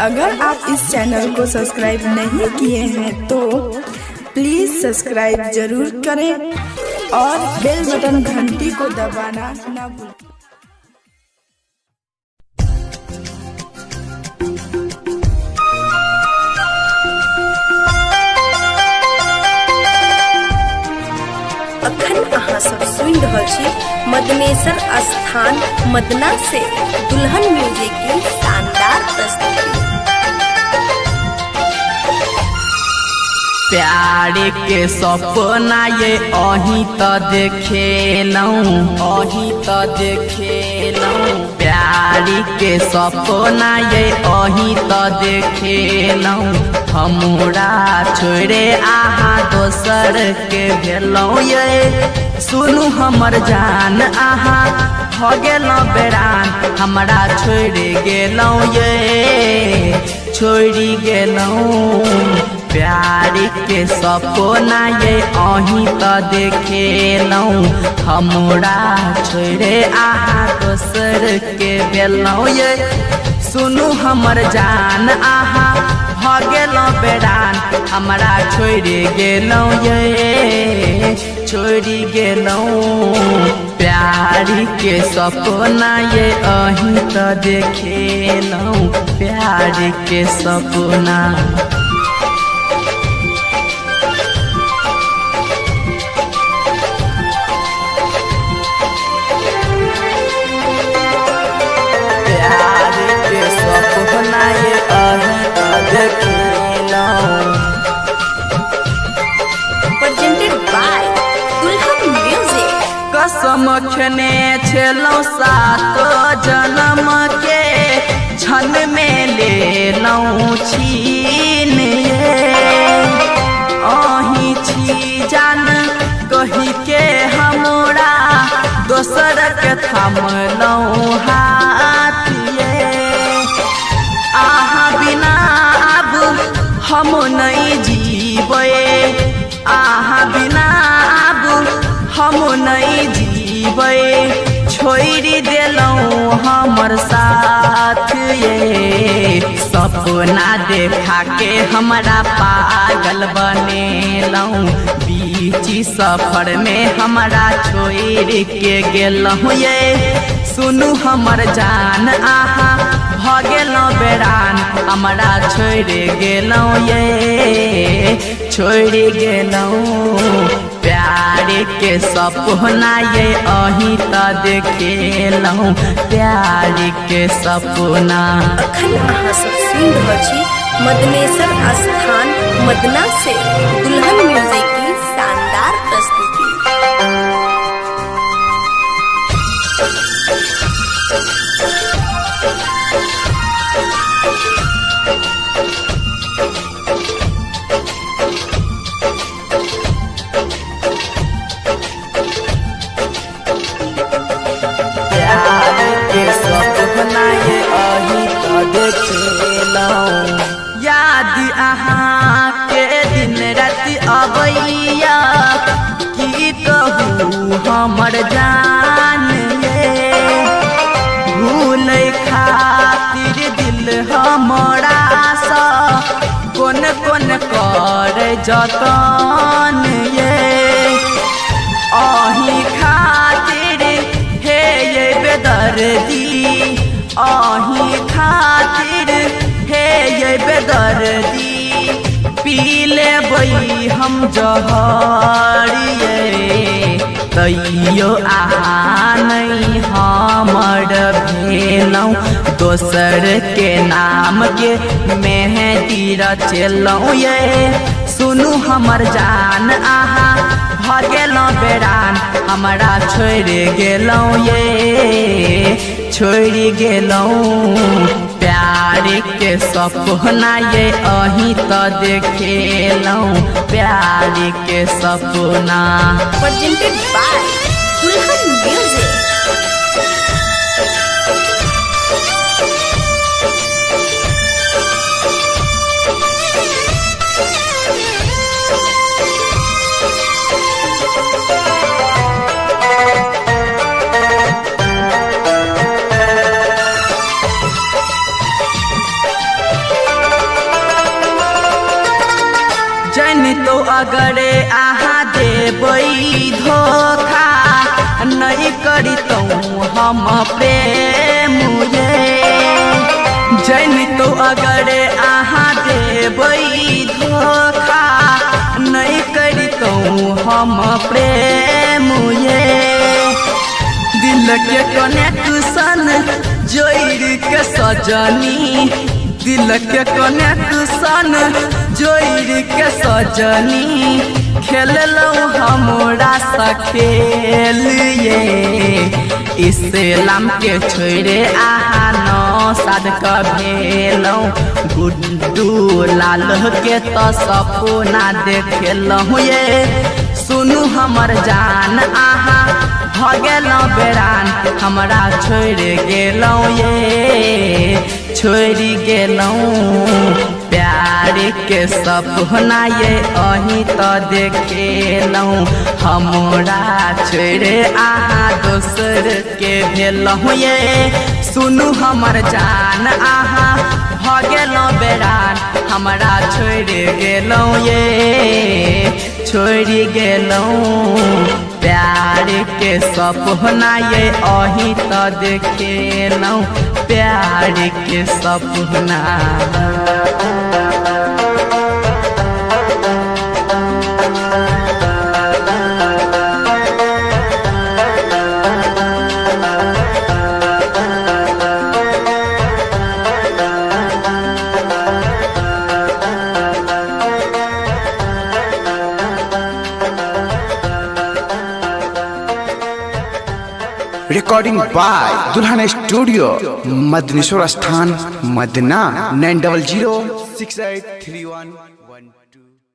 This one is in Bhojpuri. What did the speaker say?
अगर आप इस चैनल को सब्सक्राइब नहीं किए हैं तो प्लीज़ सब्सक्राइब जरूर करें और बेल बटन घंटी को दबाना ना भूलें। अखन अहाँ सब सुनि रहल छी मदनेसर स्थान मदना से दुल्हन म्यूजिक की शानदार प्रस्तुति। प्यार के सपना ये अही त देखेलौं, अही त देखेलौं। प्यार के सपना ये अही त देखेलौं। हमरा छोड़े आहा दोसर के भेलौं ये। सुनू हमर जान आहा भ गेलौं बेरान। हमरा छोड़े गेलौं ये, छोड़ी गेलौं। प्यार के सपना ये अही त देखेलौं। हमरा छोड़े आहा दोसर के भेलौं ये। सुनू हमर जान आहा भ गेलौं बेरान। हमरा छोड़े गेलौं ये, छोड़ी गेलौं। प्यार के सपना ये अही त देखेलौं। प्यार के सपना कसम खने छेलौं सात जन्म के क्षण में लेलौं छीन ये। अही छी जान कही के हमरा दोसर के थमलौं हाथ ये। आहा बिना अब हम नहीं जीवे, आहा बिना अब हम नहीं जीवे। छोड़ी देलौं हमर साथ ये। सपना देखा के हमरा पागल बनेलौं। बीच सफर में हमरा छोड़ के गेलौं ये। सुनू हमर जान आहा भ गेलौं बेरान। हमरा छोड़ गेलौं ये, छोड़ गेलौं। प्यार के सपना ये अही त देखेलौं। प्यार के सपना अखन अहाँ सब सुनि रहल छी मदनेसर स्थान मदना से दुल्हन म्यूजिक की शानदार प्रस्तुति। याद अहाँ के दिन राति अबैया की कहू हमर जान ये। भूलै खातिर दिल हमरा सा कोन कोन कर जतन ये। अही खातिर हे ये बेदर्दी, अही खातिर हे ये बेदर्दी। पी लेबै हम जहर ये। तैयो आहा नहीं हमर भेलौं। दोसर के नाम के मेहंदी रचेलौं ये। सुनू हमर जान आहा भ गेलौं बेरान। हमरा छोड़ गेलौं ये, छोड़ गेलौं। प्यार के सपना ये अही त देखेलौं। प्यार के सपना प्रेजेंटेड बाय दुल्हन म्यूजिक। जनी तो अगरे आहा देबई धोखा नहीं करी तो हम प्रेम जनी तो अगरे आहा देबई धोखा नहीं करी तो हम प्रेम दिल के कनेक्शन जोड़ के सजनी दिल के कनेक्शन जोड़ के सजनी खेललौ हमरा सा खेलिए इस्लाम के छोड़े आहा न साध का भेलौ गुड्डू लाल के तो सपना देखेलौ ये सुनू हमर जान आहा भगेलौ बेरान हमरा छोड़ गेलौ ये छोड़ गेलौ प्यार के सपना ये अही तो देखेलौ हमरा छोड़े आहा दोसर के भेलौ ये सुनू हमर जान आहा भगेलौ बेरान हमरा छोड़ गेलौ ये छोड़ गेलौ प्यार के सपना ये अही तो देखेलौ प्यार के सपना रिकॉर्डिंग बाय दुल्हन स्टूडियो मदनेश्वर स्थान मदना 9006833112